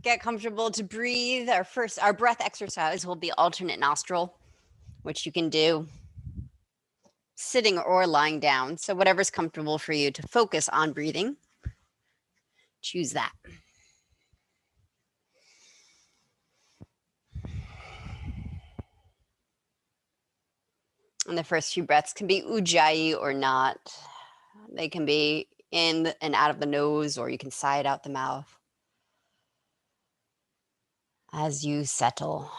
Get comfortable to breathe. Our breath exercise will be alternate nostril, which you can do sitting or lying down. So whatever's comfortable for you to focus on breathing, choose that. And the first few breaths can be ujjayi or not. They can be in and out of the nose, or you can sigh it out the mouth as you settle.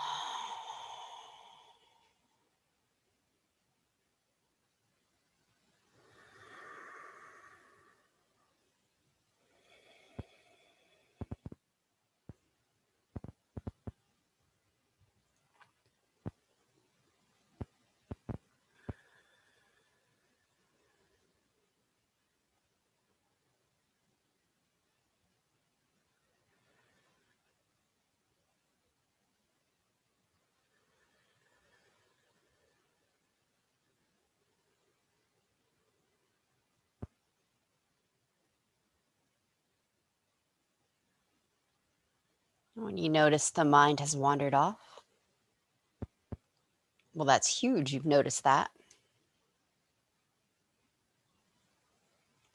When you notice the mind has wandered off, well, that's huge. You've noticed that.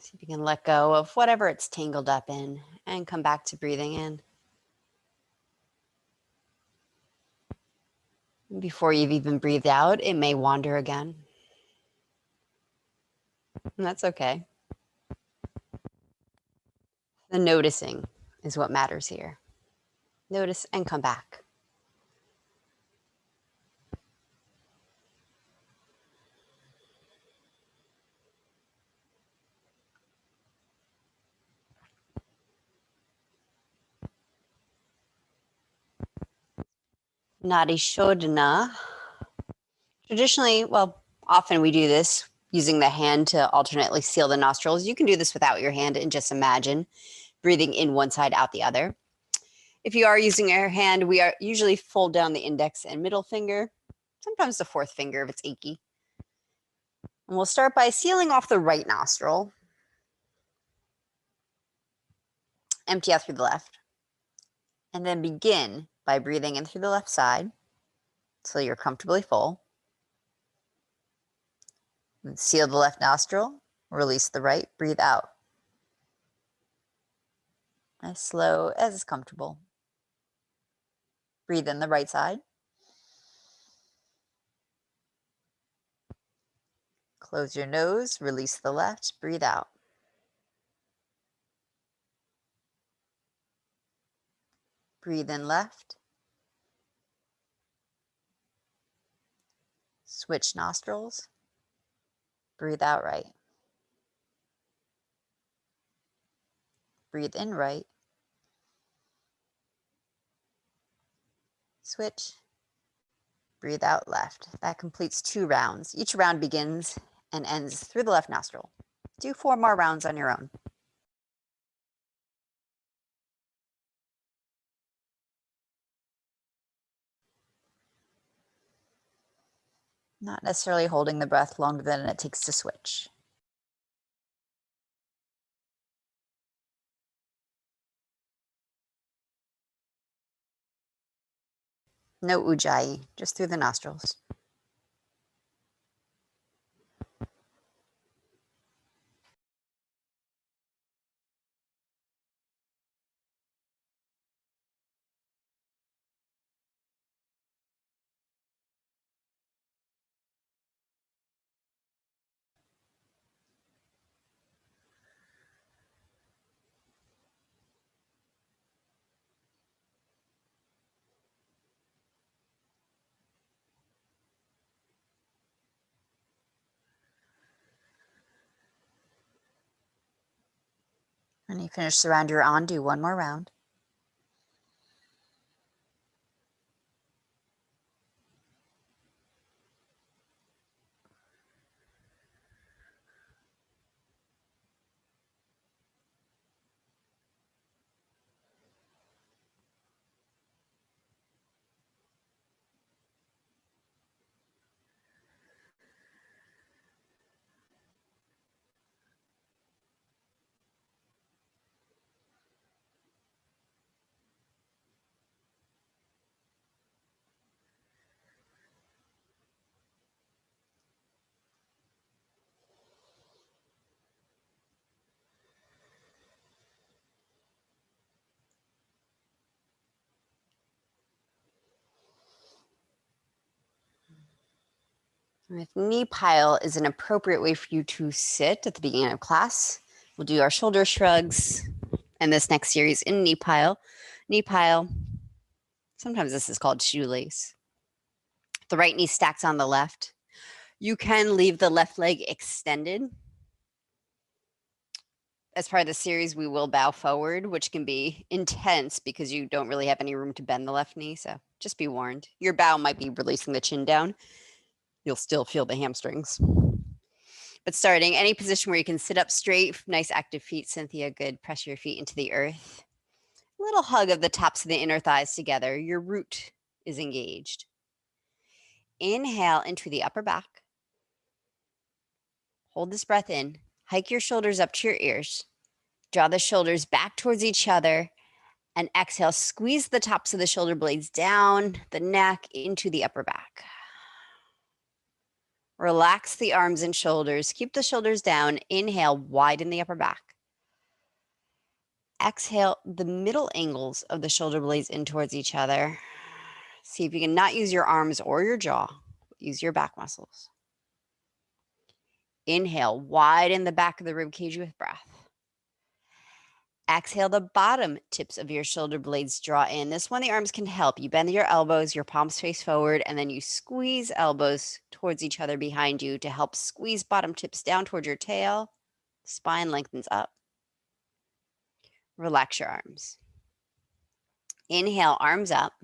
See if you can let go of whatever it's tangled up in and come back to breathing in. Before you've even breathed out, it may wander again. And that's okay. The noticing is what matters here. Notice and come back. Nadi Shodhana. Traditionally, well, often we do this using the hand to alternately seal the nostrils. You can do this without your hand and just imagine breathing in one side, out the other. If you are using your hand, we are usually fold down the index and middle finger, sometimes the fourth finger if it's achy. And we'll start by sealing off the right nostril. Empty out through the left. And then begin by breathing in through the left side so you're comfortably full. Seal the left nostril, release the right, breathe out. As slow as is comfortable. Breathe in the right side. Close your nose, release the left, breathe out. Breathe in left. Switch nostrils. Breathe out right. Breathe in right. Switch. Breathe out left. That completes 2 rounds. Each round begins and ends through the left nostril. Do 4 more rounds on your own. Not necessarily holding the breath longer than it takes to switch. No ujjayi, just through the nostrils. When you finish the round you're on, do 1 more round. If knee pile is an appropriate way for you to sit at the beginning of class, we'll do our shoulder shrugs and this next series in knee pile. Knee pile, sometimes this is called shoelace. The right knee stacks on the left. You can leave the left leg extended. As part of the series, we will bow forward, which can be intense because you don't really have any room to bend the left knee. So just be warned. Your bow might be releasing the chin down. You'll still feel the hamstrings. But starting, any position where you can sit up straight, nice active feet, Cynthia, good. Press your feet into the earth. A little hug of the tops of the inner thighs together. Your root is engaged. Inhale into the upper back. Hold this breath in. Hike your shoulders up to your ears. Draw the shoulders back towards each other. And exhale, squeeze the tops of the shoulder blades down the neck into the upper back. Relax the arms and shoulders. Keep the shoulders down. Inhale, widen the upper back. Exhale, the middle angles of the shoulder blades in towards each other. See if you can not use your arms or your jaw. Use your back muscles. Inhale, widen the back of the rib cage with breath. Exhale, the bottom tips of your shoulder blades draw in. This one, the arms can help. You bend your elbows, your palms face forward, and then you squeeze elbows towards each other behind you to help squeeze bottom tips down towards your tail. Spine lengthens up. Relax your arms. Inhale, arms up.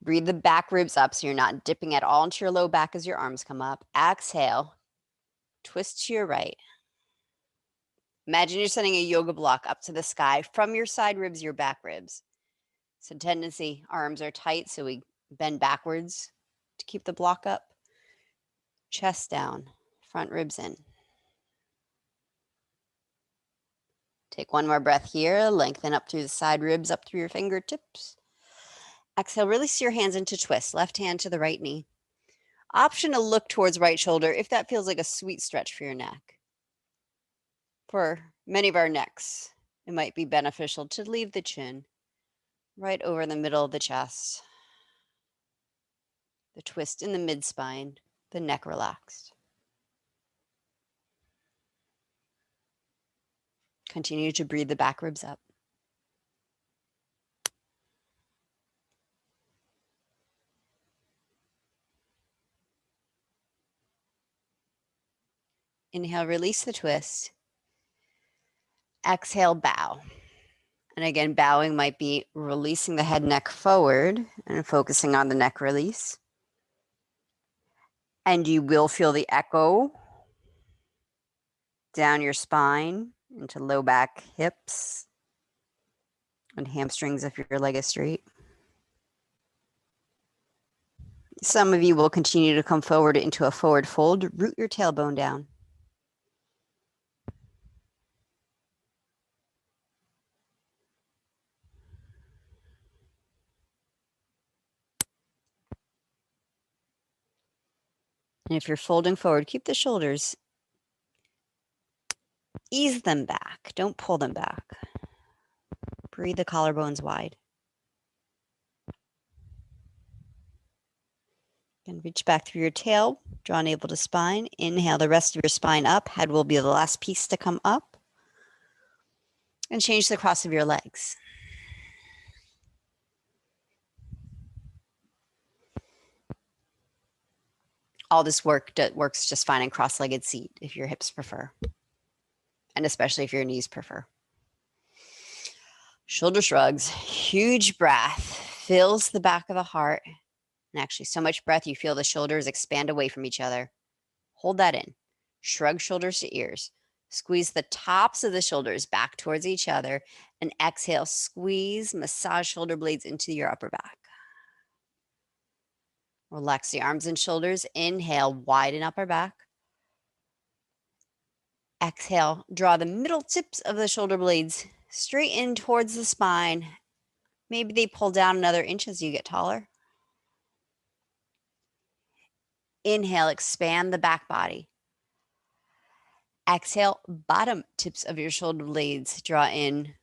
Breathe the back ribs up so you're not dipping at all into your low back as your arms come up. Exhale, twist to your right. Imagine you're sending a yoga block up to the sky from your side ribs, your back ribs. So tendency, arms are tight, so we bend backwards to keep the block up. Chest down, front ribs in. Take one more breath here. Lengthen up through the side ribs, up through your fingertips. Exhale, release your hands into twist. Left hand to the right knee. Option to look towards right shoulder if that feels like a sweet stretch for your neck. For many of our necks, it might be beneficial to leave the chin right over the middle of the chest. The twist in the mid-spine, the neck relaxed. Continue to breathe the back ribs up. Inhale, release the twist. Exhale, bow. And again, bowing might be releasing the head neck forward and focusing on the neck release. And you will feel the echo down your spine into low back, hips, and hamstrings if your leg is straight. Some of you will continue to come forward into a forward fold. Root your tailbone down. And if you're folding forward, keep the shoulders. Ease them back. Don't pull them back. Breathe the collarbones wide. And reach back through your tail. Draw navel to spine. Inhale the rest of your spine up. Head will be the last piece to come up. And change the cross of your legs. All this work works just fine in cross-legged seat if your hips prefer. And especially if your knees prefer. Shoulder shrugs. Huge breath. Fills the back of the heart. And actually so much breath you feel the shoulders expand away from each other. Hold that in. Shrug shoulders to ears. Squeeze the tops of the shoulders back towards each other. And exhale, squeeze, massage shoulder blades into your upper back. Relax the arms and shoulders. Inhale, widen upper back. Exhale, draw the middle tips of the shoulder blades straight in towards the spine. Maybe they pull down another inch as you get taller. Inhale, expand the back body. Exhale, bottom tips of your shoulder blades draw in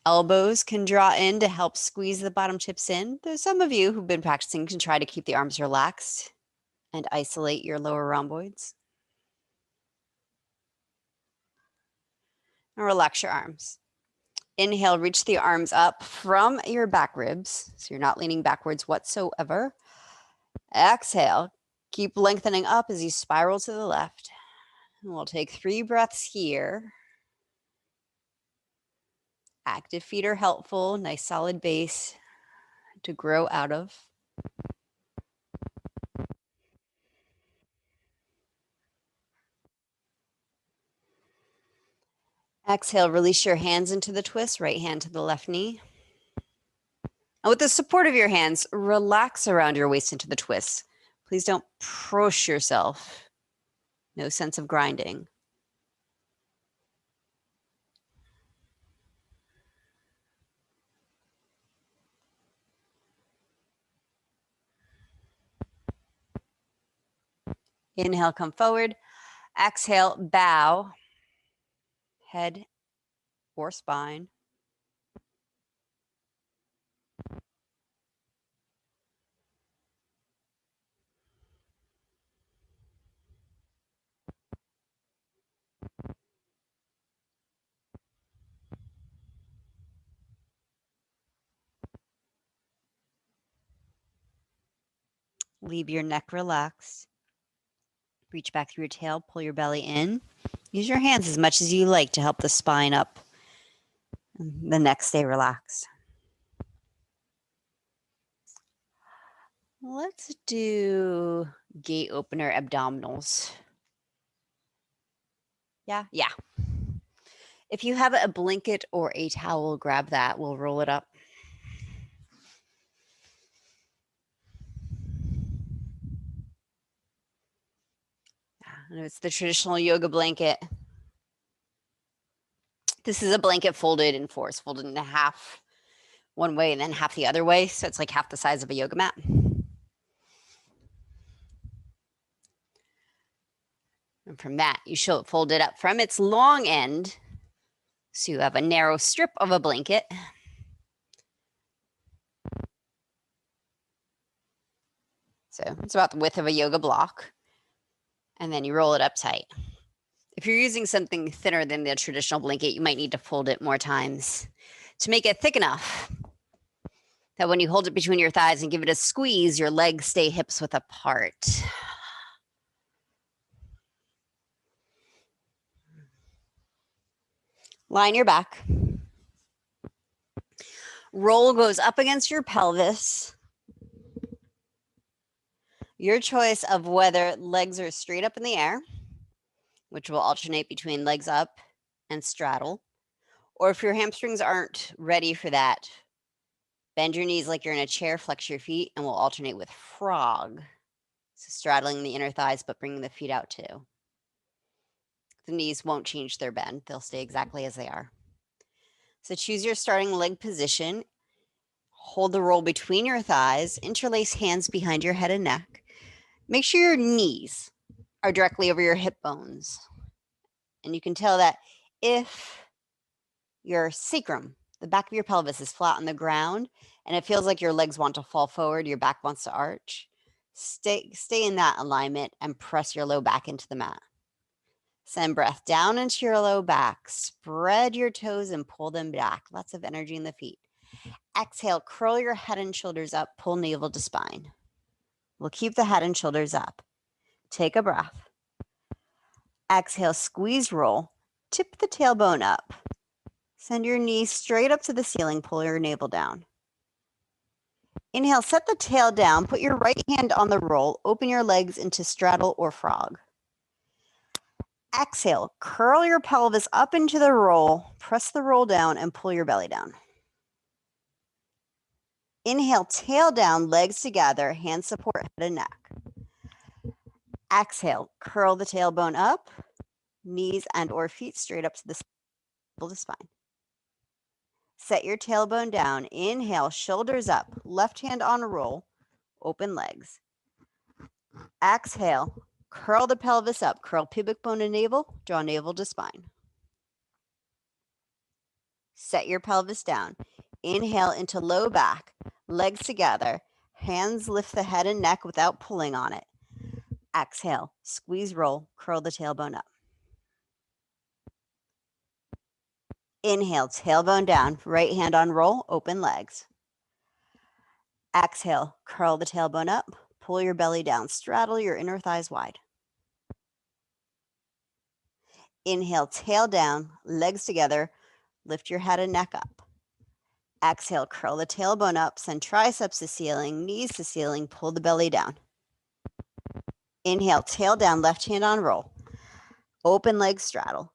Elbows can draw in to help squeeze the bottom tips in. There's some of you who've been practicing can try to keep the arms relaxed and isolate your lower rhomboids. And relax your arms. Inhale, reach the arms up from your back ribs, so you're not leaning backwards whatsoever. Exhale, keep lengthening up as you spiral to the left. And we'll take 3 breaths here. Active feet are helpful, nice solid base to grow out of. Exhale, release your hands into the twist, right hand to the left knee. And with the support of your hands, relax around your waist into the twist. Please don't push yourself. No sense of grinding. Inhale, come forward. Exhale, bow, head or spine. Leave your neck relaxed. Reach back through your tail, pull your belly in. Use your hands as much as you like to help the spine up. The neck stay relaxed. Let's do gate opener abdominals. Yeah. If you have a blanket or a towel, grab that. We'll roll it up. And it's the traditional yoga blanket. This is a blanket folded in 4. It's folded in half one way and then half the other way. So it's like half the size of a yoga mat. And from that, you should fold it up from its long end. So you have a narrow strip of a blanket. So it's about the width of a yoga block. And then you roll it up tight. If you're using something thinner than the traditional blanket, you might need to fold it more times to make it thick enough that when you hold it between your thighs and give it a squeeze, your legs stay hips width apart. Line your back. Roll goes up against your pelvis. Your choice of whether legs are straight up in the air, which will alternate between legs up and straddle, or if your hamstrings aren't ready for that, bend your knees like you're in a chair, flex your feet, and we'll alternate with frog. So straddling the inner thighs, but bringing the feet out too. The knees won't change their bend. They'll stay exactly as they are. So choose your starting leg position. Hold the roll between your thighs. Interlace hands behind your head and neck. Make sure your knees are directly over your hip bones. And you can tell that if your sacrum, the back of your pelvis, is flat on the ground and it feels like your legs want to fall forward, your back wants to arch, stay in that alignment and press your low back into the mat. Send breath down into your low back. Spread your toes and pull them back. Lots of energy in the feet. Exhale, curl your head and shoulders up. Pull navel to spine. We'll keep the head and shoulders up. Take a breath. Exhale, squeeze, roll. Tip the tailbone up. Send your knees straight up to the ceiling. Pull your navel down. Inhale, set the tail down. Put your right hand on the roll. Open your legs into straddle or frog. Exhale, curl your pelvis up into the roll, press the roll down and pull your belly down. Inhale, tail down, legs together, hands support head and neck. Exhale, curl the tailbone up, knees and or feet straight up to the spine. Set your tailbone down. Inhale, shoulders up, left hand on a roll, open legs. Exhale, curl the pelvis up, curl pubic bone to navel, draw navel to spine. Set your pelvis down. Inhale into low back, legs together. Hands lift the head and neck without pulling on it. Exhale, squeeze, roll, curl the tailbone up. Inhale, tailbone down, right hand on roll, open legs. Exhale, curl the tailbone up, pull your belly down, straddle your inner thighs wide. Inhale, tail down, legs together, lift your head and neck up. Exhale, curl the tailbone up, send triceps to ceiling, knees to ceiling, pull the belly down. Inhale, tail down, left hand on roll. Open legs, straddle.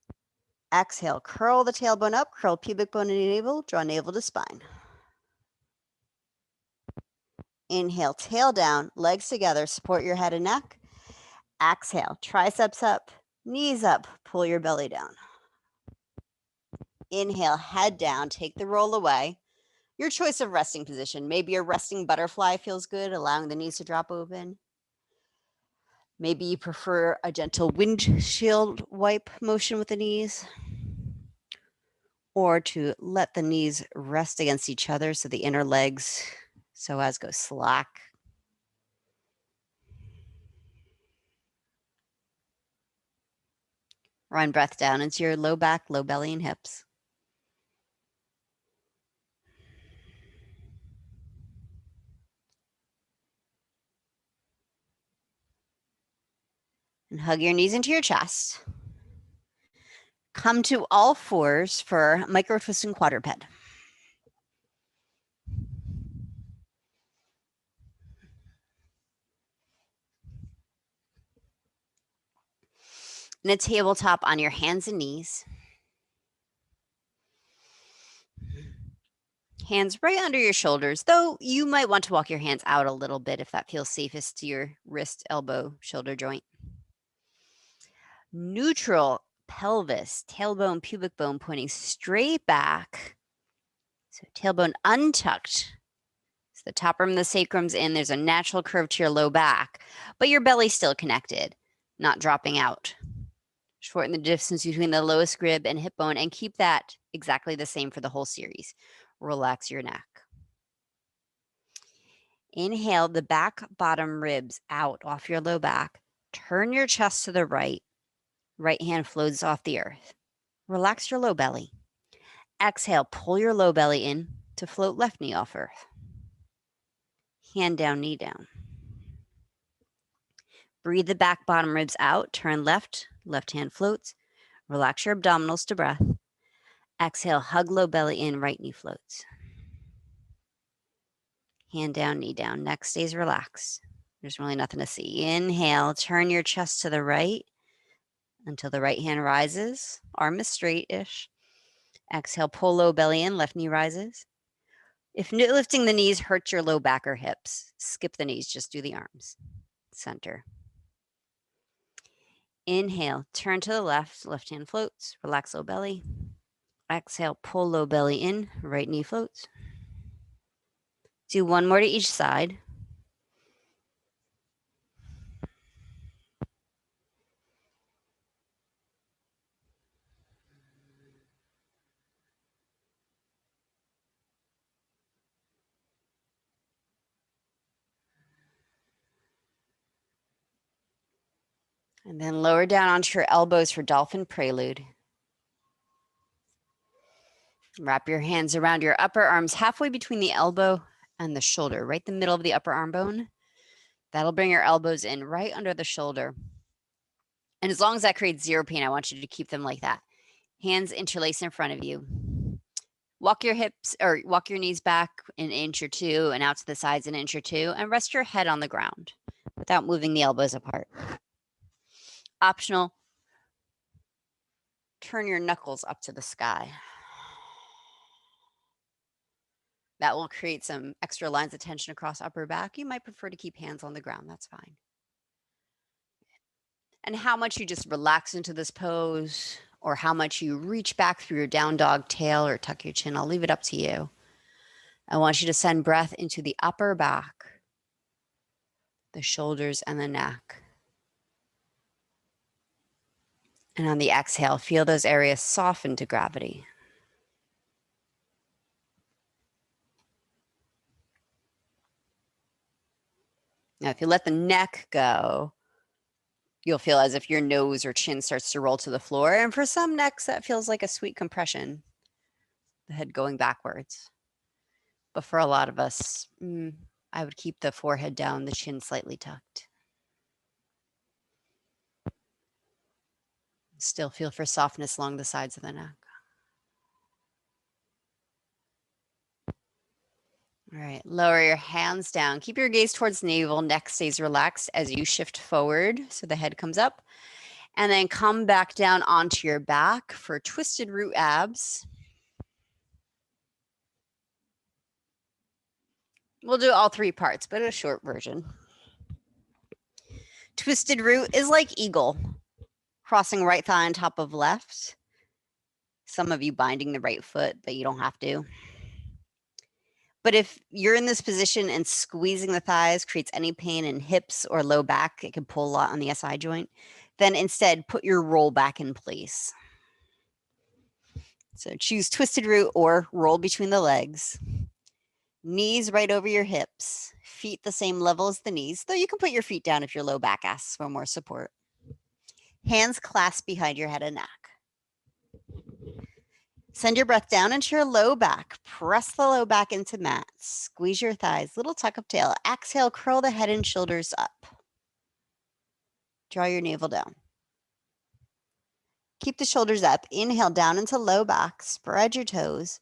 Exhale, curl the tailbone up, curl pubic bone and navel, draw navel to spine. Inhale, tail down, legs together, support your head and neck. Exhale, triceps up, knees up, pull your belly down. Inhale, head down, take the roll away. Your choice of resting position. Maybe a resting butterfly feels good, allowing the knees to drop open. Maybe you prefer a gentle windshield wipe motion with the knees, or to let the knees rest against each other so the inner legs so as go slack. Run breath down into your low back, low belly, and hips. And hug your knees into your chest. Come to all fours for micro twist and quadruped. And a tabletop on your hands and knees. Hands right under your shoulders, though you might want to walk your hands out a little bit if that feels safest to your wrist, elbow, shoulder joint. Neutral pelvis, tailbone, pubic bone pointing straight back. So tailbone untucked. So the top rim of the sacrum's in. There's a natural curve to your low back, but your belly's still connected, not dropping out. Shorten the distance between the lowest rib and hip bone and keep that exactly the same for the whole series. Relax your neck. Inhale the back bottom ribs out off your low back. Turn your chest to the right. Right hand floats off the earth. Relax your low belly. Exhale, pull your low belly in to float left knee off earth. Hand down, knee down. Breathe the back bottom ribs out. Turn left. Left hand floats. Relax your abdominals to breath. Exhale, hug low belly in. Right knee floats. Hand down, knee down. Neck stays relaxed. There's really nothing to see. Inhale, turn your chest to the right until the right hand rises. Arm is straight-ish. Exhale, pull low belly in. Left knee rises. If lifting the knees hurts your low back or hips, skip the knees. Just do the arms. Center. Inhale, turn to the left. Left hand floats. Relax low belly. Exhale, pull low belly in. Right knee floats. Do one more to each side. And then lower down onto your elbows for dolphin prelude. Wrap your hands around your upper arms halfway between the elbow and the shoulder, right in the middle of the upper arm bone. That'll bring your elbows in right under the shoulder. And as long as that creates zero pain, I want you to keep them like that. Hands interlace in front of you. Walk your hips or walk your knees back an inch or two and out to the sides an inch or two, and rest your head on the ground without moving the elbows apart. Optional, turn your knuckles up to the sky. That will create some extra lines of tension across upper back. You might prefer to keep hands on the ground. That's fine. And how much you just relax into this pose, or how much you reach back through your down dog tail or tuck your chin, I'll leave it up to you. I want you to send breath into the upper back, the shoulders, and the neck. And on the exhale, feel those areas soften to gravity. Now, if you let the neck go, you'll feel as if your nose or chin starts to roll to the floor. And for some necks, that feels like a sweet compression, the head going backwards. But for a lot of us, I would keep the forehead down, the chin slightly tucked. Still feel for softness along the sides of the neck. All right, lower your hands down. Keep your gaze towards navel. Neck stays relaxed as you shift forward. So the head comes up. And then come back down onto your back for twisted root abs. We'll do all three parts, but a short version. Twisted root is like eagle, crossing right thigh on top of left. Some of you binding the right foot, but you don't have to. But if you're in this position and squeezing the thighs creates any pain in hips or low back, it can pull a lot on the SI joint, then instead put your roll back in place. So choose twisted root or roll between the legs. Knees right over your hips, feet the same level as the knees, though you can put your feet down if your low back asks for more support. Hands clasped behind your head and neck. Send your breath down into your low back. Press the low back into mat. Squeeze your thighs, little tuck of tail. Exhale, curl the head and shoulders up. Draw your navel down. Keep the shoulders up. Inhale down into low back. Spread your toes.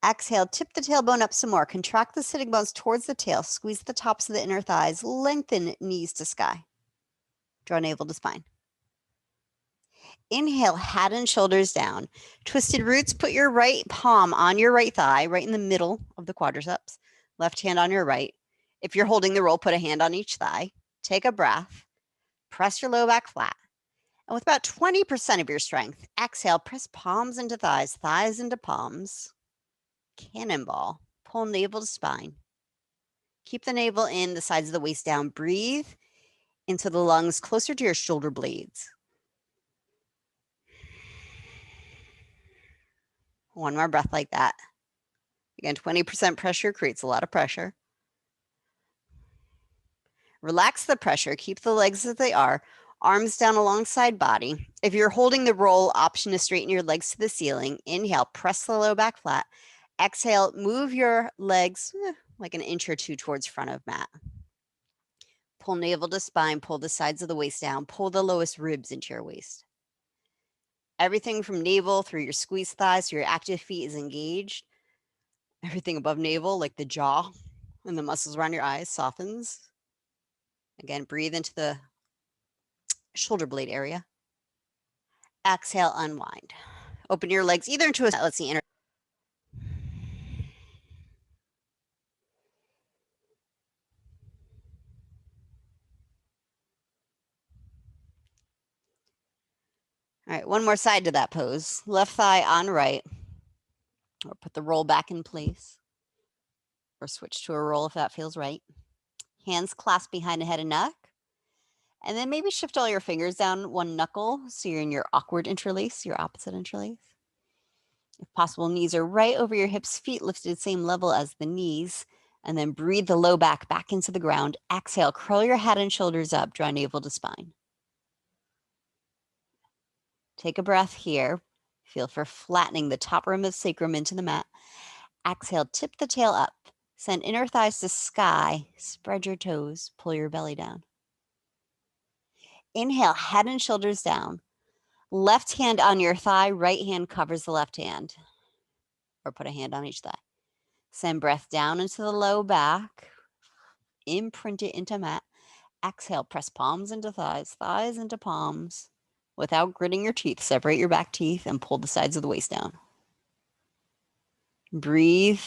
Exhale, tip the tailbone up some more. Contract the sitting bones towards the tail. Squeeze the tops of the inner thighs. Lengthen knees to sky. Draw navel to spine. Inhale, head and shoulders down. Twisted roots, put your right palm on your right thigh, right in the middle of the quadriceps. Left hand on your right. If you're holding the roll, put a hand on each thigh. Take a breath. Press your low back flat. And with about 20% of your strength, exhale, press palms into thighs, thighs into palms. Cannonball. Pull navel to spine. Keep the navel in, the sides of the waist down. Breathe into the lungs closer to your shoulder blades. One more breath like that. Again, 20% pressure creates a lot of pressure. Relax the pressure. Keep the legs as they are. Arms down alongside body. If you're holding the roll, option to straighten your legs to the ceiling. Inhale, press the low back flat. Exhale, move your legs like an inch or two towards front of mat. Pull navel to spine. Pull the sides of the waist down. Pull the lowest ribs into your waist. Everything from navel through your squeezed thighs to your active feet is engaged. Everything above navel, like the jaw and the muscles around your eyes, softens. Again, breathe into the shoulder blade area. Exhale, unwind. Open your legs either into a, let's see, all right, one more side to that pose. Left thigh on right, or put the roll back in place, or switch to a roll if that feels right. Hands clasped behind the head and neck. And then maybe shift all your fingers down one knuckle so you're in your awkward interlace, your opposite interlace. If possible, knees are right over your hips, feet lifted same level as the knees. And then breathe the low back into the ground. Exhale, curl your head and shoulders up, draw navel to spine. Take a breath here. Feel for flattening the top rim of sacrum into the mat. Exhale, tip the tail up. Send inner thighs to sky. Spread your toes. Pull your belly down. Inhale, head and shoulders down. Left hand on your thigh, right hand covers the left hand. Or put a hand on each thigh. Send breath down into the low back. Imprint it into mat. Exhale, press palms into thighs, thighs into palms. Without gritting your teeth, separate your back teeth and pull the sides of the waist down. Breathe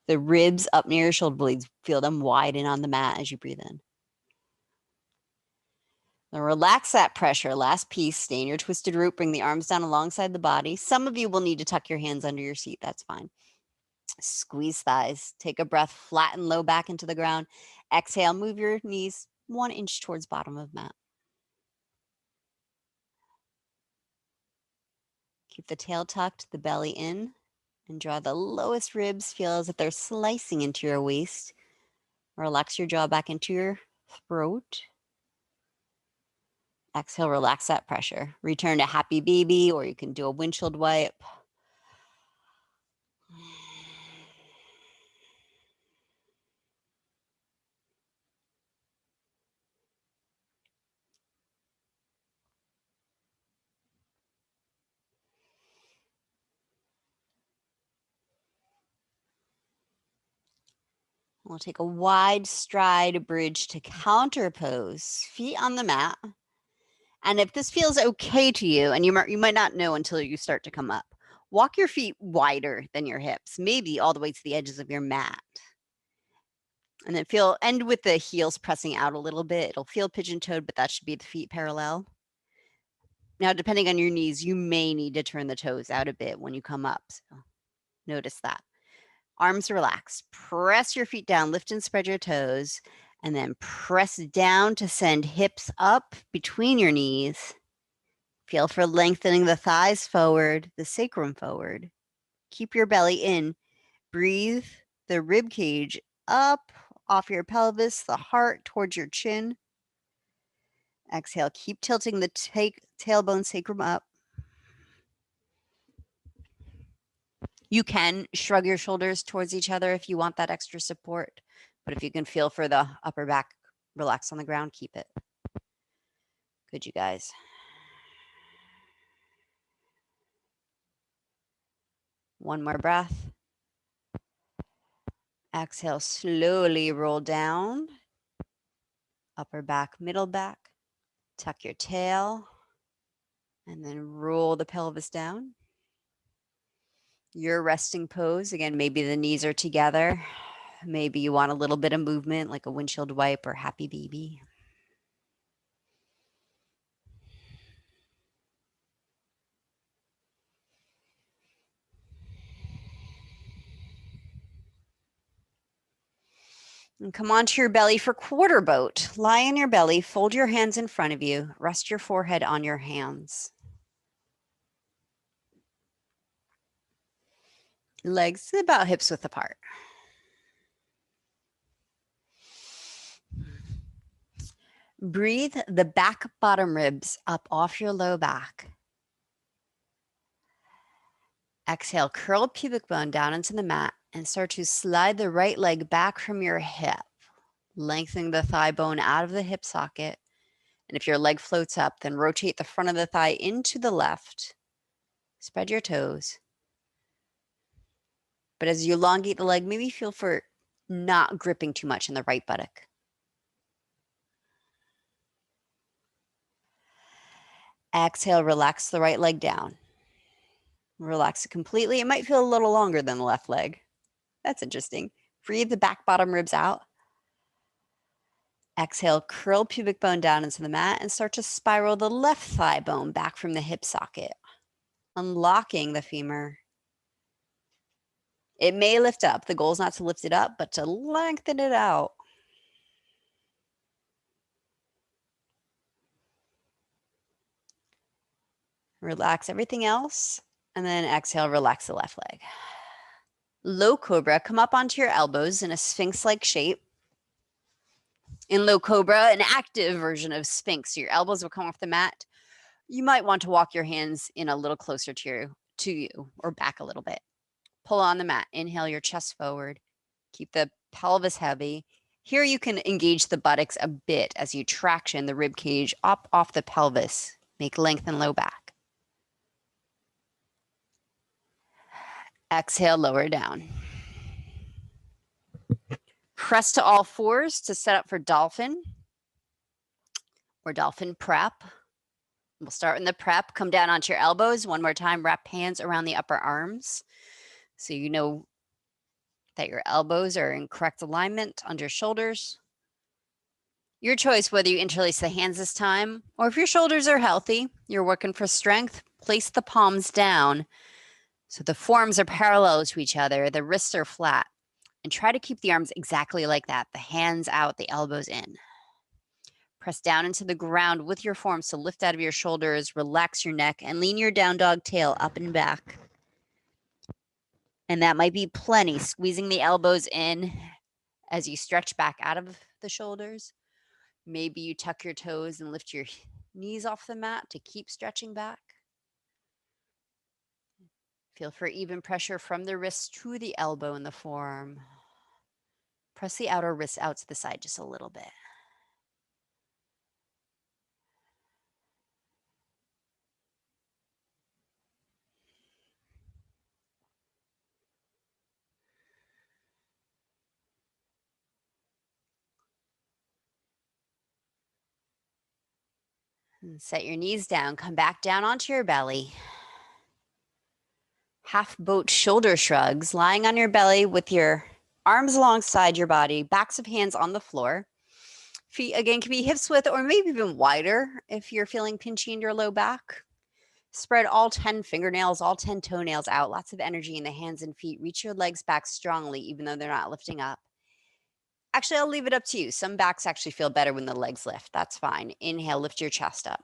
the ribs up near your shoulder blades. Feel them widen on the mat as you breathe in. Then relax that pressure. Last piece, stay in your twisted root. Bring the arms down alongside the body. Some of you will need to tuck your hands under your seat. That's fine. Squeeze thighs. Take a breath. Flatten low back into the ground. Exhale. Move your knees 1 inch towards bottom of mat. Keep the tail tucked, the belly in, and draw the lowest ribs. Feel as if they're slicing into your waist. Relax your jaw back into your throat. Exhale, relax that pressure. Return to happy baby, or you can do a windshield wipe. We'll take a wide stride bridge to counter pose, feet on the mat. And if this feels okay to you, and you might not know until you start to come up, walk your feet wider than your hips, maybe all the way to the edges of your mat. And then end with the heels pressing out a little bit. It'll feel pigeon-toed, but that should be the feet parallel. Now, depending on your knees, you may need to turn the toes out a bit when you come up. So notice that. Arms relaxed. Press your feet down, lift and spread your toes, and then press down to send hips up between your knees. Feel for lengthening the thighs forward, the sacrum forward. Keep your belly in. Breathe the rib cage up off your pelvis, the heart towards your chin. Exhale, keep tilting the tailbone sacrum up. You can shrug your shoulders towards each other if you want that extra support, but if you can feel for the upper back, relax on the ground, keep it. Good, you guys. One more breath. Exhale, slowly roll down. Upper back, middle back. Tuck your tail. And then roll the pelvis down. Your resting pose, again, maybe the knees are together. Maybe you want a little bit of movement like a windshield wipe or happy baby. And come onto your belly for quarter boat. Lie on your belly, fold your hands in front of you, rest your forehead on your hands. Legs about hips width apart. Breathe the back bottom ribs up off your low back. Exhale, curl pubic bone down into the mat and start to slide the right leg back from your hip, lengthening the thigh bone out of the hip socket. And if your leg floats up, then rotate the front of the thigh into the left. Spread your toes. But as you elongate the leg, maybe feel for not gripping too much in the right buttock. Exhale, relax the right leg down. Relax it completely. It might feel a little longer than the left leg. That's interesting. Breathe the back bottom ribs out. Exhale, curl pubic bone down into the mat and start to spiral the left thigh bone back from the hip socket, unlocking the femur. It may lift up. The goal is not to lift it up, but to lengthen it out. Relax everything else, and then exhale, relax the left leg. Low cobra, come up onto your elbows in a sphinx-like shape. In low cobra, an active version of sphinx, so your elbows will come off the mat. You might want to walk your hands in a little closer to you or back a little bit. Pull on the mat. Inhale your chest forward. Keep the pelvis heavy. Here you can engage the buttocks a bit as you traction the rib cage up off the pelvis. Make lengthen low back. Exhale, lower down. Press to all fours to set up for dolphin or dolphin prep. We'll start in the prep. Come down onto your elbows. One more time, wrap hands around the upper arms. So you know that your elbows are in correct alignment under shoulders. Your choice whether you interlace the hands this time, or if your shoulders are healthy, you're working for strength, place the palms down so the forearms are parallel to each other, the wrists are flat, and try to keep the arms exactly like that, the hands out, the elbows in. Press down into the ground with your forearms to lift out of your shoulders, relax your neck, and lean your down dog tail up and back. And that might be plenty, squeezing the elbows in as you stretch back out of the shoulders. Maybe you tuck your toes and lift your knees off the mat to keep stretching back. Feel for even pressure from the wrist to the elbow in the forearm. Press the outer wrist out to the side just a little bit. And set your knees down. Come back down onto your belly. Half boat shoulder shrugs, lying on your belly with your arms alongside your body, backs of hands on the floor. Feet, again, can be hips width or maybe even wider if you're feeling pinchy in your low back. Spread all 10 fingernails, all 10 toenails out. Lots of energy in the hands and feet. Reach your legs back strongly, even though they're not lifting up. Actually, I'll leave it up to you. Some backs actually feel better when the legs lift. That's fine. Inhale, lift your chest up.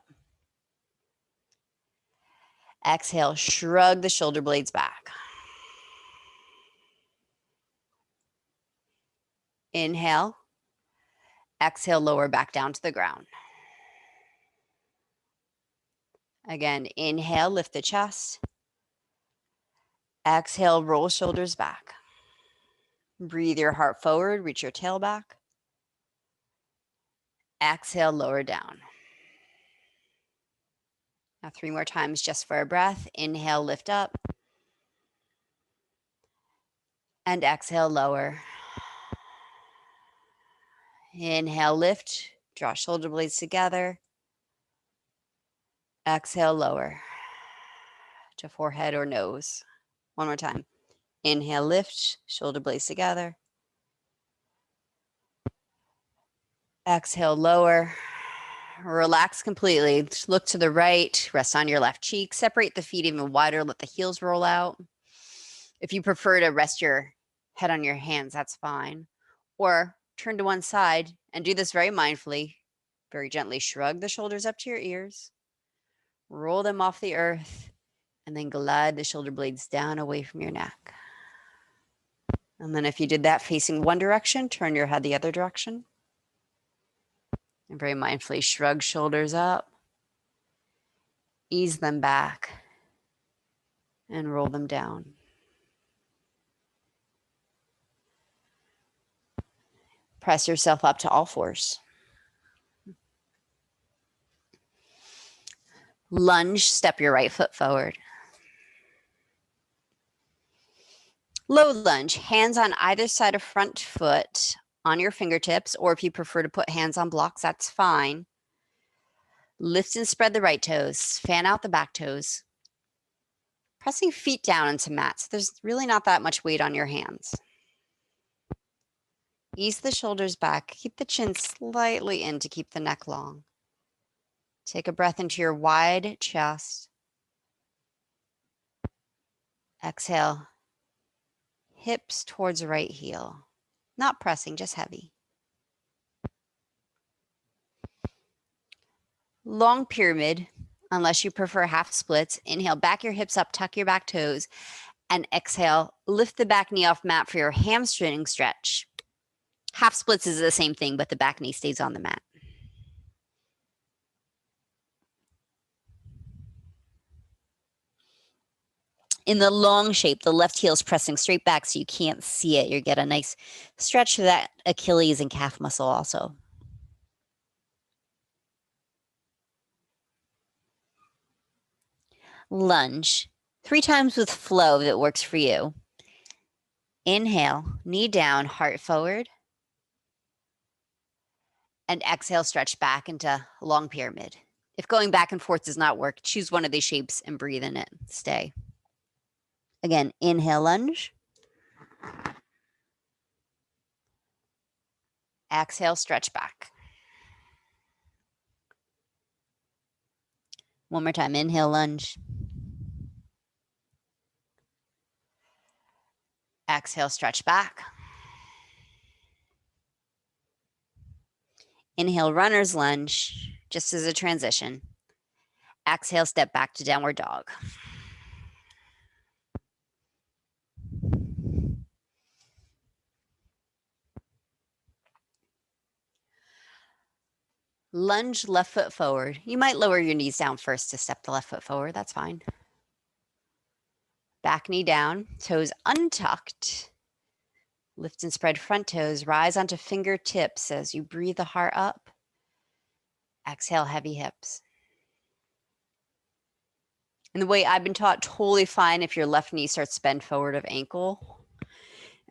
Exhale, shrug the shoulder blades back. Inhale. Exhale, lower back down to the ground. Again, inhale, lift the chest. Exhale, roll shoulders back. Breathe your heart forward, reach your tail back. Exhale, lower down. Now 3 more times just for a breath. Inhale, lift up. And exhale, lower. Inhale, lift. Draw shoulder blades together. Exhale, lower to forehead or nose. One more time. Inhale, lift. Shoulder blades together. Exhale, lower. Relax completely. Look to the right. Rest on your left cheek. Separate the feet even wider. Let the heels roll out. If you prefer to rest your head on your hands, that's fine. Or turn to one side and do this very mindfully. Very gently shrug the shoulders up to your ears. Roll them off the earth. And then glide the shoulder blades down away from your neck. And then if you did that facing one direction, turn your head the other direction. And very mindfully shrug shoulders up. Ease them back. And roll them down. Press yourself up to all fours. Lunge, step your right foot forward. Low lunge, hands on either side of front foot on your fingertips, or if you prefer to put hands on blocks, that's fine. Lift and spread the right toes, fan out the back toes. Pressing feet down into mats. There's really not that much weight on your hands. Ease the shoulders back. Keep the chin slightly in to keep the neck long. Take a breath into your wide chest. Exhale. Hips towards right heel. Not pressing, just heavy. Long pyramid, unless you prefer half splits. Inhale, back your hips up, tuck your back toes. And exhale, lift the back knee off mat for your hamstring stretch. Half splits is the same thing, but the back knee stays on the mat. In the long shape, the left heel is pressing straight back so you can't see it. You get a nice stretch to that Achilles and calf muscle also. Lunge. 3 times with flow if it works for you. Inhale, knee down, heart forward. And exhale, stretch back into long pyramid. If going back and forth does not work, choose one of these shapes and breathe in it. Stay. Again, inhale, lunge. Exhale, stretch back. One more time. Inhale, lunge. Exhale, stretch back. Inhale, runner's lunge, just as a transition. Exhale, step back to downward dog. Lunge left foot forward. You might lower your knees down first to step the left foot forward. That's fine. Back knee down, toes untucked. Lift and spread front toes. Rise onto fingertips as you breathe the heart up. Exhale, heavy hips. And the way I've been taught, totally fine if your left knee starts to bend forward of ankle.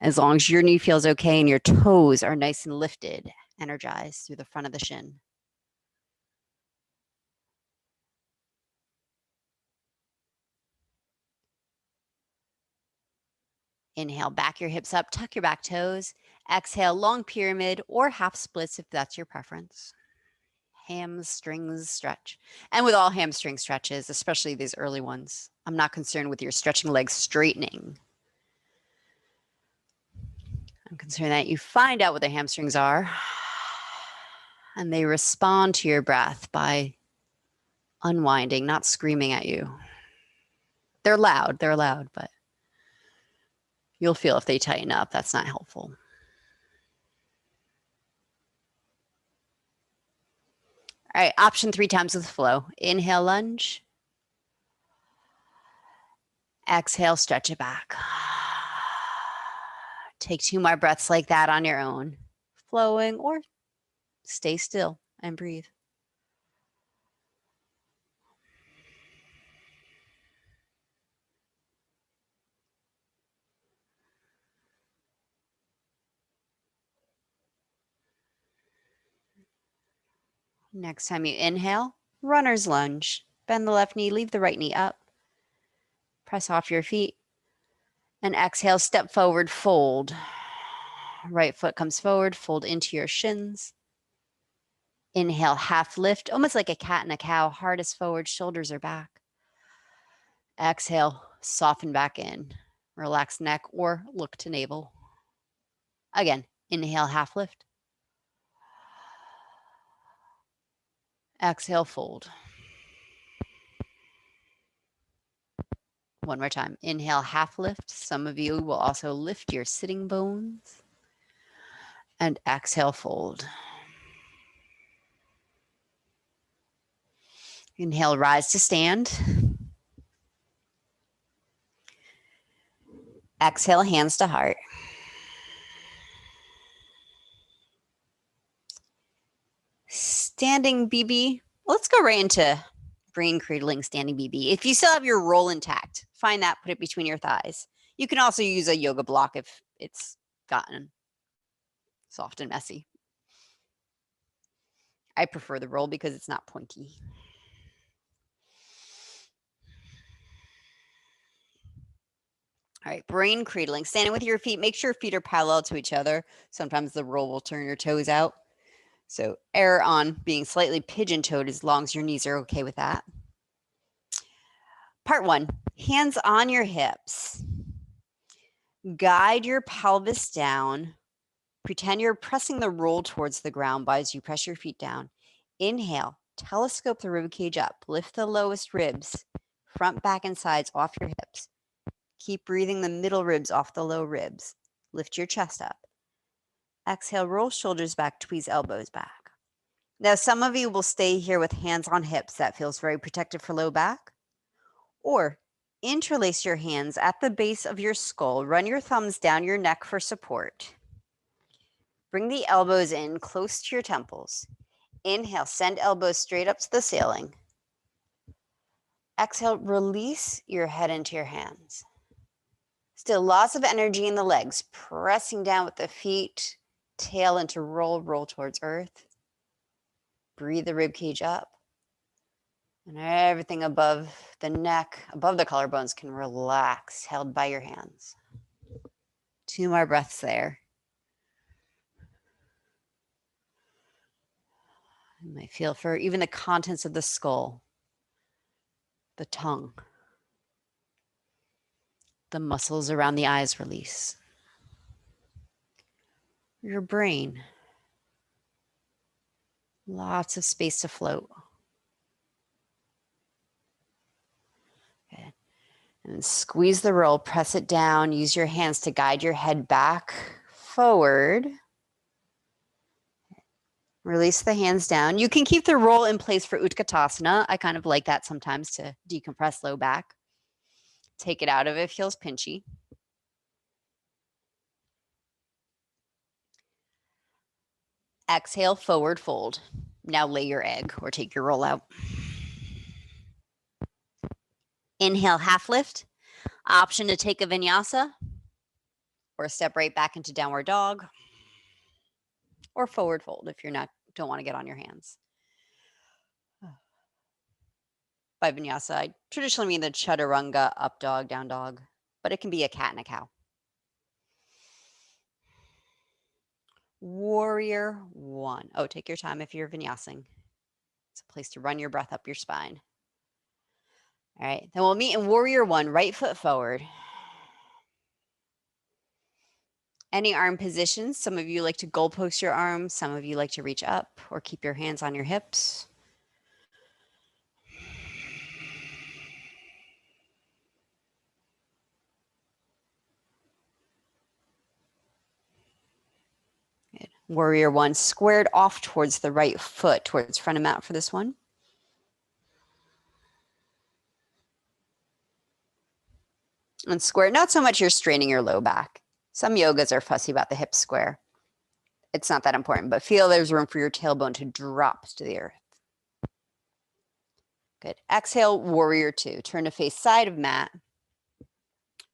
As long as your knee feels okay and your toes are nice and lifted, energized through the front of the shin. Inhale, back your hips up, tuck your back toes. Exhale, long pyramid or half splits if that's your preference. Hamstrings stretch. And with all hamstring stretches, especially these early ones, I'm not concerned with your stretching legs straightening. I'm concerned that you find out what the hamstrings are and they respond to your breath by unwinding, not screaming at you. They're loud, but you'll feel if they tighten up, that's not helpful. All right, option 3 times with flow. Inhale, lunge. Exhale, stretch it back. Take 2 more breaths like that on your own, flowing, or stay still and breathe. Next time you inhale, runner's lunge. Bend the left knee, leave the right knee up. Press off your feet. And exhale, step forward, fold. Right foot comes forward, fold into your shins. Inhale, half lift, almost like a cat and a cow. Heart is forward, shoulders are back. Exhale, soften back in. Relax neck or look to navel. Again, inhale, half lift. Exhale, fold. One more time. Inhale, half lift. Some of you will also lift your sitting bones. And exhale, fold. Inhale, rise to stand. Exhale, hands to heart. Standing BB. Let's go right into brain cradling standing BB. If you still have your roll intact, find that, put it between your thighs. You can also use a yoga block if it's gotten soft and messy. I prefer the roll because it's not pointy. All right, brain cradling. Standing with your feet, make sure feet are parallel to each other. Sometimes the roll will turn your toes out. So err on being slightly pigeon-toed as long as your knees are okay with that. Part 1, hands on your hips. Guide your pelvis down. Pretend you're pressing the roll towards the ground as you press your feet down. Inhale, telescope the rib cage up. Lift the lowest ribs, front, back, and sides off your hips. Keep breathing the middle ribs off the low ribs. Lift your chest up. Exhale, roll shoulders back, tweeze elbows back. Now, some of you will stay here with hands on hips. That feels very protective for low back. Or interlace your hands at the base of your skull. Run your thumbs down your neck for support. Bring the elbows in close to your temples. Inhale, send elbows straight up to the ceiling. Exhale, release your head into your hands. Still lots of energy in the legs, pressing down with the feet, tail into roll, roll towards earth. Breathe the rib cage up. And everything above the neck, above the collarbones can relax, held by your hands. 2 more breaths there. You might feel for even the contents of the skull, the tongue, the muscles around the eyes release. Your brain, lots of space to float. Okay. And then squeeze the roll, press it down, use your hands to guide your head back, forward. Release the hands down. You can keep the roll in place for Utkatasana. I kind of like that sometimes to decompress low back. Take it out if it feels pinchy. Exhale, forward fold. Now lay your egg or take your roll out. Inhale, half lift. Option to take a vinyasa or step right back into downward dog or forward fold if don't want to get on your hands. By vinyasa, I traditionally mean the chaturanga, up dog, down dog, but it can be a cat and a cow. Warrior one. Oh, take your time if you're vinyasing. It's a place to run your breath up your spine. All right, then we'll meet in warrior one, right foot forward. Any arm positions. Some of you like to goalpost your arms. Some of you like to reach up or keep your hands on your hips. Good. Warrior one, squared off towards the right foot, towards front of mat for this one. And square, not so much you're straining your low back. Some yogas are fussy about the hip square. It's not that important, but feel there's room for your tailbone to drop to the earth. Good. Exhale, warrior two. Turn to face side of mat.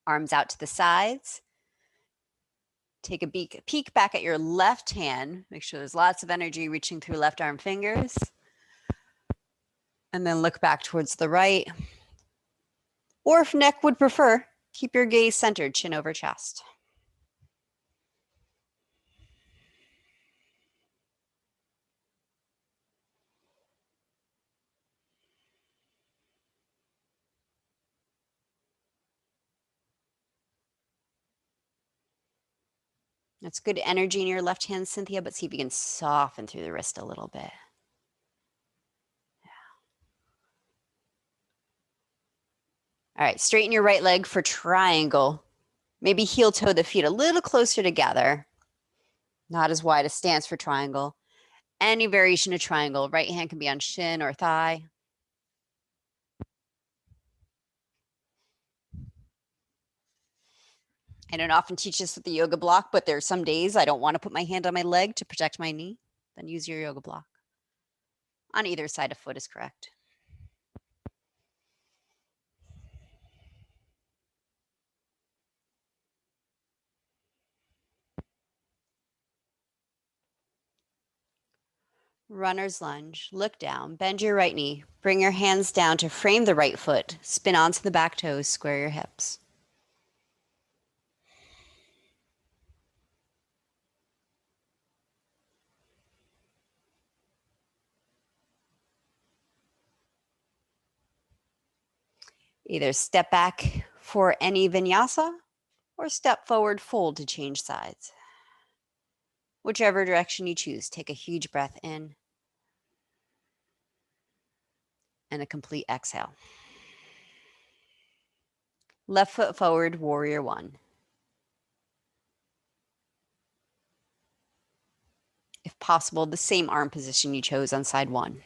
Arms out to the sides. Take a peek back at your left hand. Make sure there's lots of energy reaching through left arm fingers. And then look back towards the right. Or if neck would prefer, keep your gaze centered, chin over chest. That's good energy in your left hand, Cynthia, but see if you can soften through the wrist a little bit. All right, straighten your right leg for triangle. Maybe heel toe the feet a little closer together. Not as wide a stance for triangle. Any variation of triangle. Right hand can be on shin or thigh. I don't often teach this with the yoga block, but there are some days I don't want to put my hand on my leg to protect my knee. Then use your yoga block. On either side of foot is correct. Runner's lunge. Look down. Bend your right knee. Bring your hands down to frame the right foot. Spin onto the back toes. Square your hips. Either step back for any vinyasa or step forward, fold to change sides. Whichever direction you choose, take a huge breath in and a complete exhale. Left foot forward, warrior one. If possible, the same arm position you chose on side one.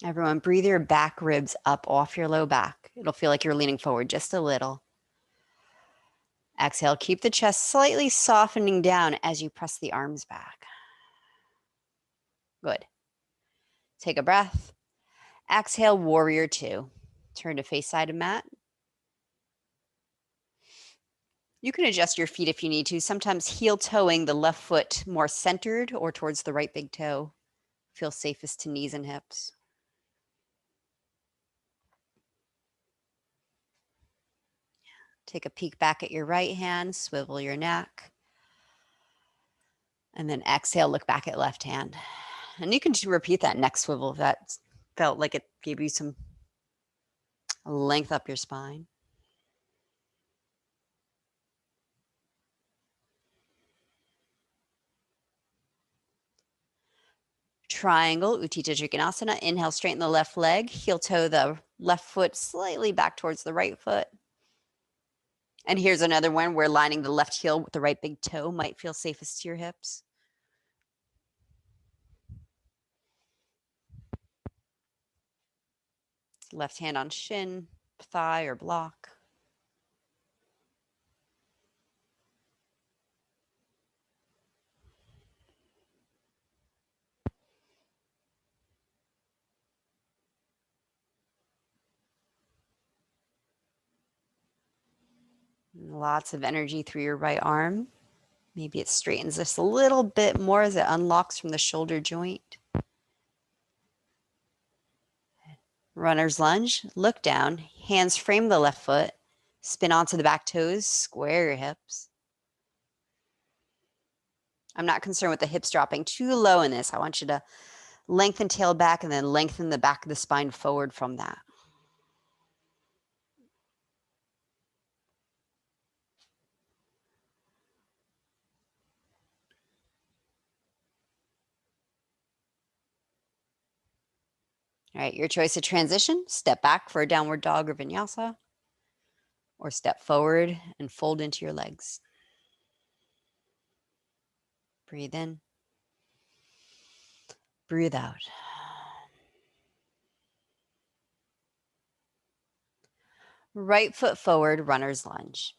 Everyone, breathe your back ribs up off your low back. It'll feel like you're leaning forward just a little. Exhale, keep the chest slightly softening down as you press the arms back. Good. Take a breath. Exhale, warrior two. Turn to face side of mat. You can adjust your feet if you need to. Sometimes heel toeing the left foot more centered or towards the right big toe feels safest to knees and hips. Take a peek back at your right hand, swivel your neck. And then exhale, look back at left hand. And you can repeat that neck swivel if that felt like it gave you some length up your spine. Triangle, Utthita Trikonasana. Inhale, straighten the left leg. Heel toe the left foot slightly back towards the right foot. And here's another one where lining the left heel with the right big toe might feel safest to your hips. Left hand on shin, thigh, or block. Lots of energy through your right arm. Maybe it straightens just a little bit more as it unlocks from the shoulder joint. Runner's lunge, look down, hands frame the left foot, spin onto the back toes, square your hips. I'm not concerned with the hips dropping too low in this. I want you to lengthen tail back and then lengthen the back of the spine forward from that. All right, your choice of transition, step back for a downward dog or vinyasa, or step forward and fold into your legs. Breathe in, breathe out. Right foot forward, runner's lunge.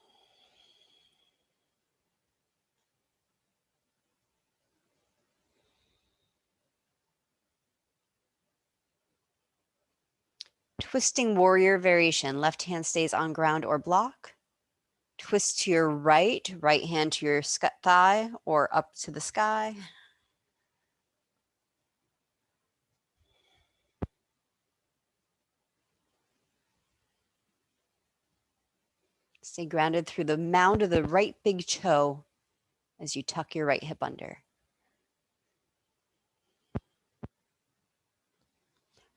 Twisting warrior variation, left hand stays on ground or block. Twist to your right hand to your thigh or up to the sky. Stay grounded through the mound of the right big toe as you tuck your right hip under.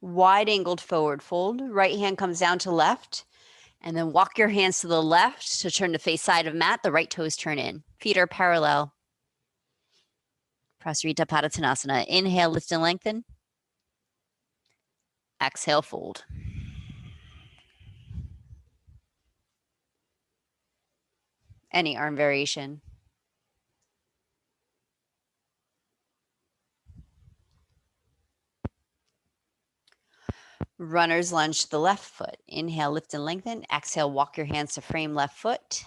Wide angled forward fold. Right hand comes down to left. And then walk your hands to the left to turn to face side of mat. The right toes turn in. Feet are parallel. Prasarita Padottanasana. Inhale, lift and lengthen. Exhale, fold. Any arm variation. Runner's lunge to the left foot. Inhale, lift and lengthen. Exhale, walk your hands to frame left foot.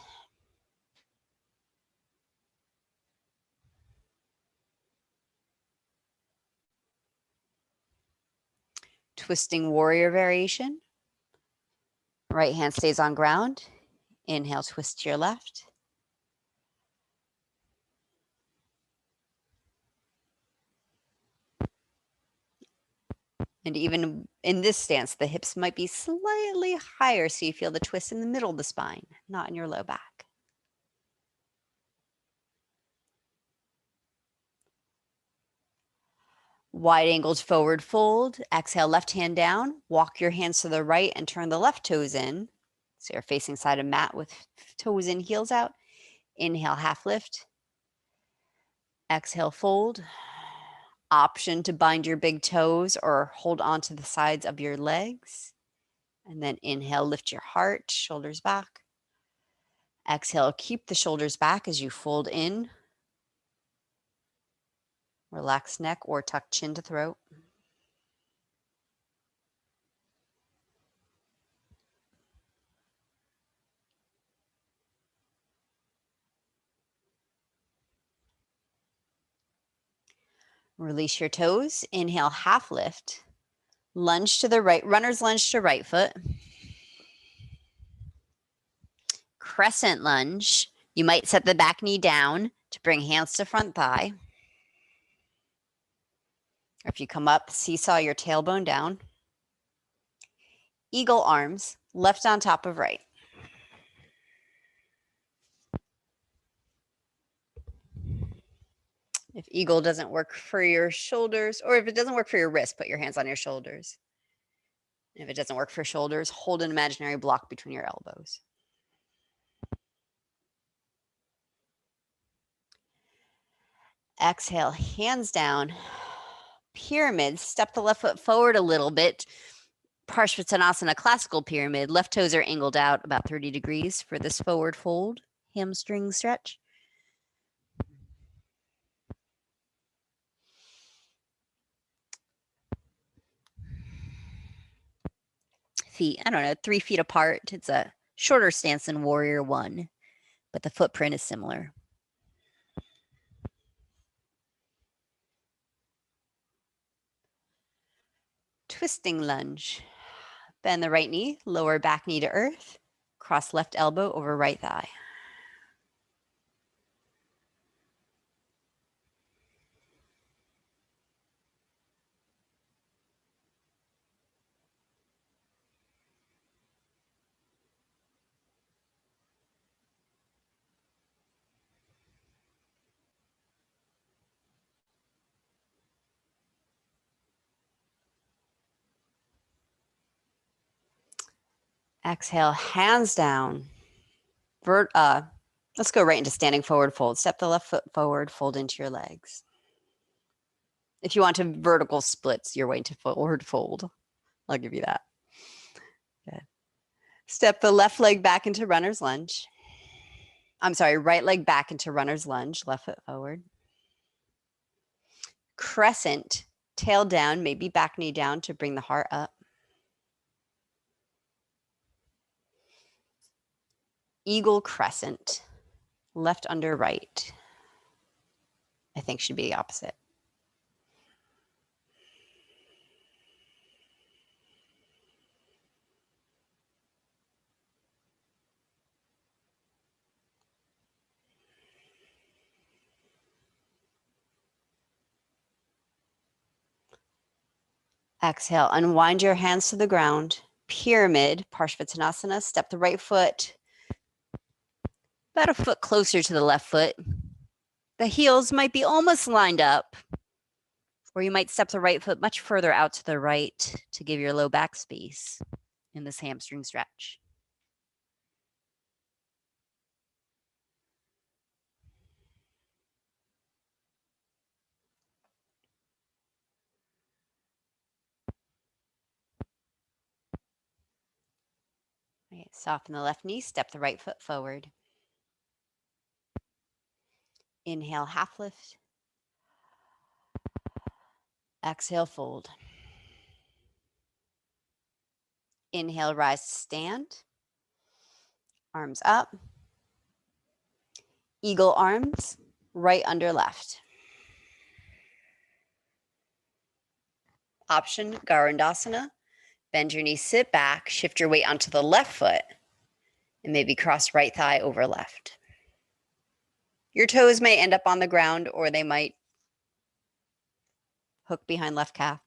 Twisting warrior variation. Right hand stays on ground. Inhale, twist to your left. And even in this stance, the hips might be slightly higher so you feel the twist in the middle of the spine, not in your low back. Wide angled forward fold. Exhale, left hand down. Walk your hands to the right and turn the left toes in. So you're facing side of mat with toes in, heels out. Inhale, half lift. Exhale, fold. Option to bind your big toes or hold onto the sides of your legs. And then inhale, lift your heart, shoulders back. Exhale, keep the shoulders back as you fold in. Relax neck or tuck chin to throat. Release your toes. Inhale, half lift. Lunge to the right, runner's lunge to right foot. Crescent lunge. You might set the back knee down to bring hands to front thigh. Or if you come up, seesaw your tailbone down. Eagle arms, left on top of right. If eagle doesn't work for your shoulders, or if it doesn't work for your wrist, put your hands on your shoulders. If it doesn't work for shoulders, hold an imaginary block between your elbows. Exhale, hands down, Pyramid, step the left foot forward a little bit. Parsvottanasana, classical pyramid. Left toes are angled out about 30 degrees for this forward fold, hamstring stretch. Feet, I don't know, 3 feet apart. It's a shorter stance than Warrior One, but the footprint is similar. Twisting lunge. Bend the right knee, lower back knee to earth. Cross left elbow over right thigh. Exhale, hands down. Let's go right into standing forward fold. Step the left foot forward, fold into your legs. If you want to vertical splits your way to forward fold, I'll give you that. Good. Step the left leg back into runner's lunge. I'm sorry, right leg back into runner's lunge, left foot forward. Crescent, tail down, maybe back knee down to bring the heart up. Eagle crescent, left under right. I think should be the opposite. Exhale, unwind your hands to the ground. Pyramid, Parsvottanasana, step the right foot about a foot closer to the left foot. The heels might be almost lined up, or you might step the right foot much further out to the right to give your low back space in this hamstring stretch. Okay, soften the left knee, step the right foot forward. Inhale, half lift. Exhale, fold. Inhale, rise to stand. Arms up. Eagle arms, right under left. Option, Garandasana. Bend your knees, sit back, shift your weight onto the left foot, and maybe cross right thigh over left. Your toes may end up on the ground, or they might hook behind left calf.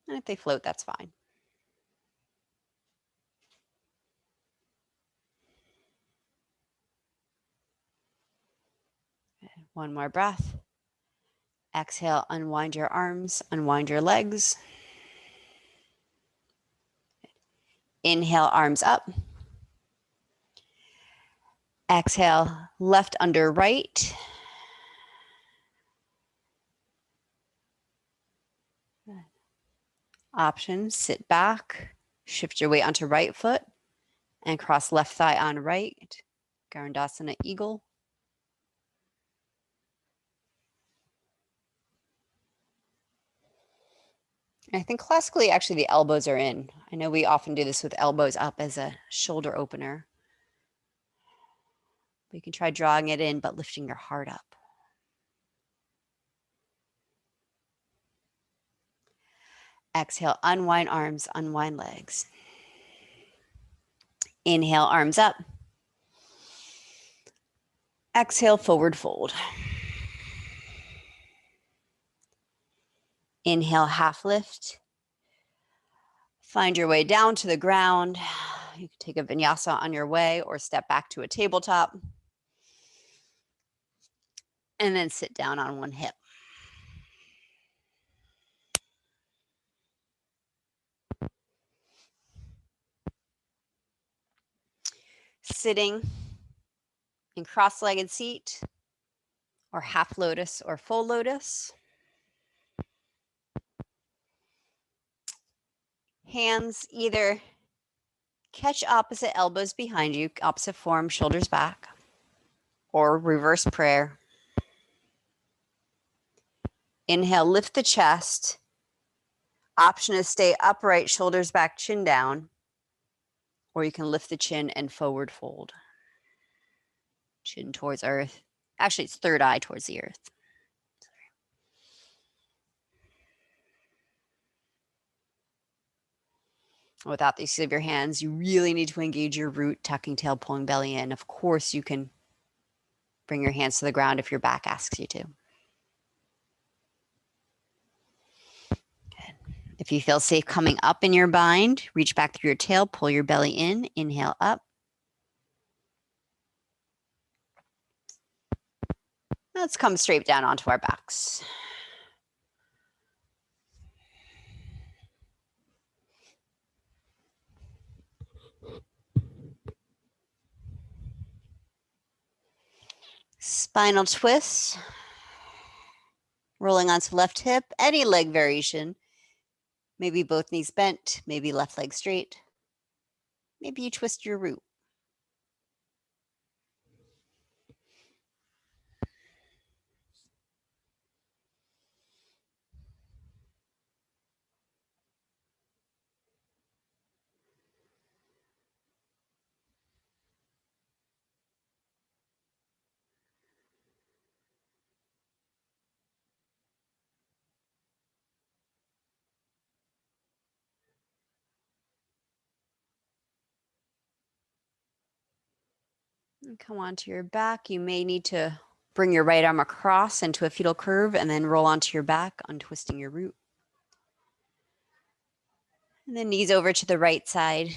And if they float, that's fine. One more breath. Exhale, unwind your arms, unwind your legs. Inhale, arms up. Exhale, left under right. Option, sit back, shift your weight onto right foot, and cross left thigh on right. Garandasana Eagle. I think classically, actually, the elbows are in. I know we often do this with elbows up as a shoulder opener. You can try drawing it in, but lifting your heart up. Exhale, unwind arms, unwind legs. Inhale, arms up. Exhale, forward fold. Inhale, half lift. Find your way down to the ground. You can take a vinyasa on your way or step back to a tabletop. And then sit down on one hip. Sitting in cross-legged seat or half lotus or full lotus. Hands either catch opposite elbows behind you, opposite form, shoulders back, or reverse prayer. Inhale, lift the chest. Option is stay upright, shoulders back, chin down, or you can lift the chin and forward fold. Chin towards earth. Actually, it's third eye towards the earth. Without the use of your hands, you really need to engage your root, tucking tail, pulling belly in. Of course, you can bring your hands to the ground if your back asks you to. Good. If you feel safe coming up in your bind, reach back through your tail, pull your belly in, inhale up. Let's come straight down onto our backs. Spinal twist. Rolling onto left hip, any leg variation. Maybe both knees bent, maybe left leg straight. Maybe you twist your root. And come onto your back. You may need to bring your right arm across into a fetal curve and then roll onto your back, untwisting your root. And then knees over to the right side.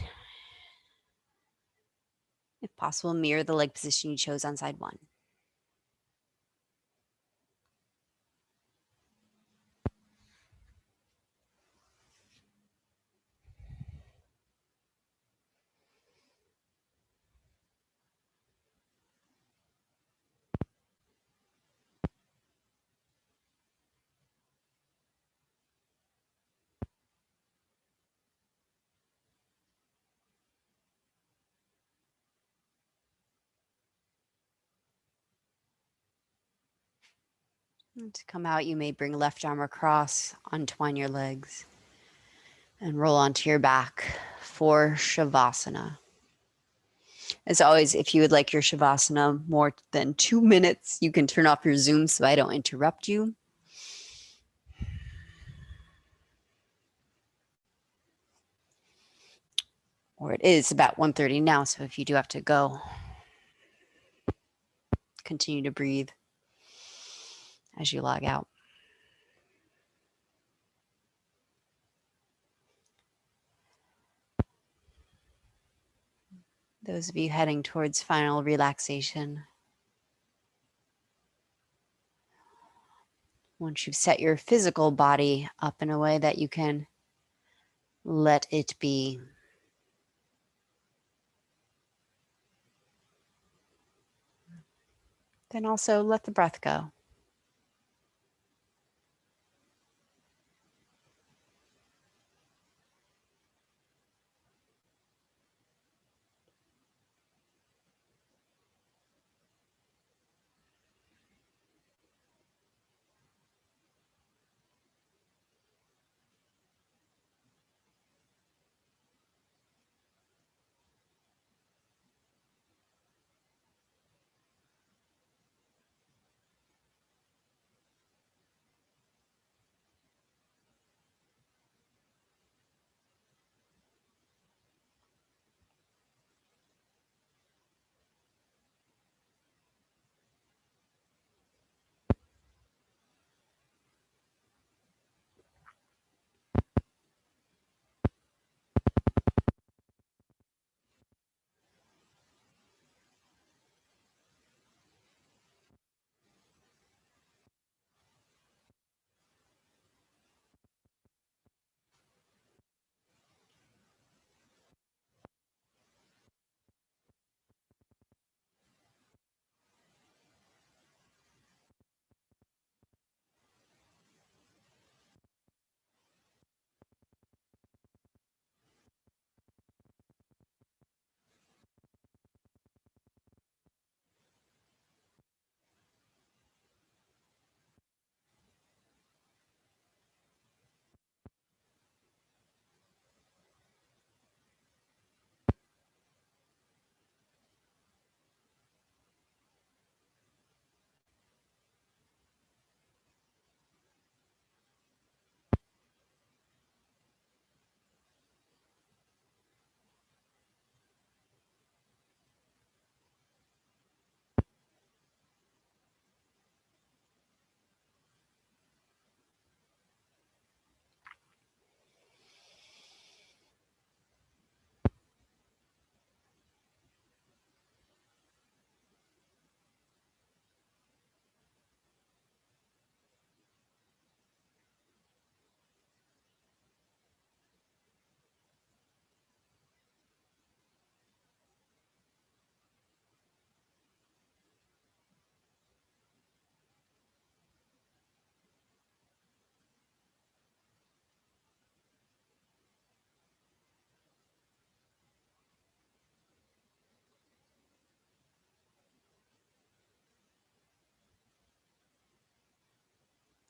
If possible, mirror the leg position you chose on side one. And to come out, you may bring left arm across, untwine your legs, and roll onto your back for Shavasana. As always, if you would like your Shavasana more than 2 minutes, you can turn off your Zoom so I don't interrupt you. Or it is about 1:30 now, so if you do have to go, continue to breathe as you log out. Those of you heading towards final relaxation, once you've set your physical body up in a way that you can let it be, then also let the breath go.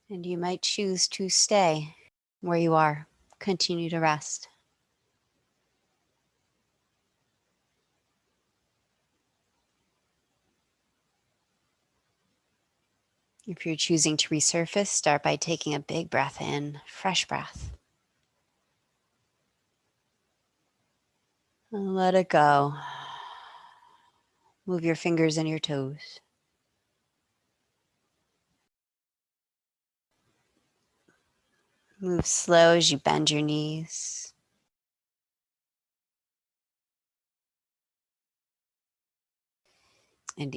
And you might choose to stay where you are. Continue to rest. If you're choosing to resurface, start by taking a big breath in, fresh breath. And let it go. Move your fingers and your toes. Move slow as you bend your knees. And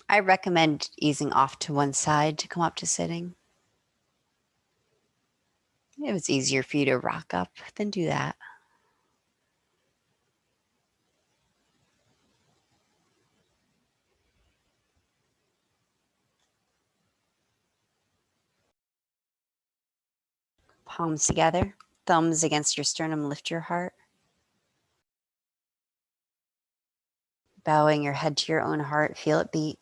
I recommend easing off to one side to come up to sitting. If it's easier for you to rock up, then do that. Palms together, thumbs against your sternum, lift your heart. Bowing your head to your own heart, feel it beat.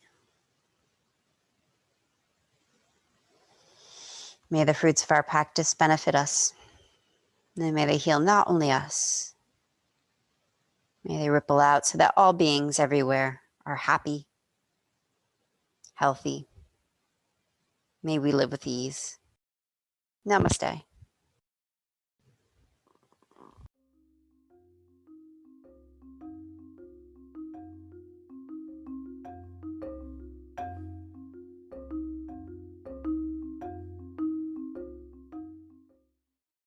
May the fruits of our practice benefit us. And may they heal not only us, may they ripple out so that all beings everywhere are happy, healthy. May we live with ease. Namaste.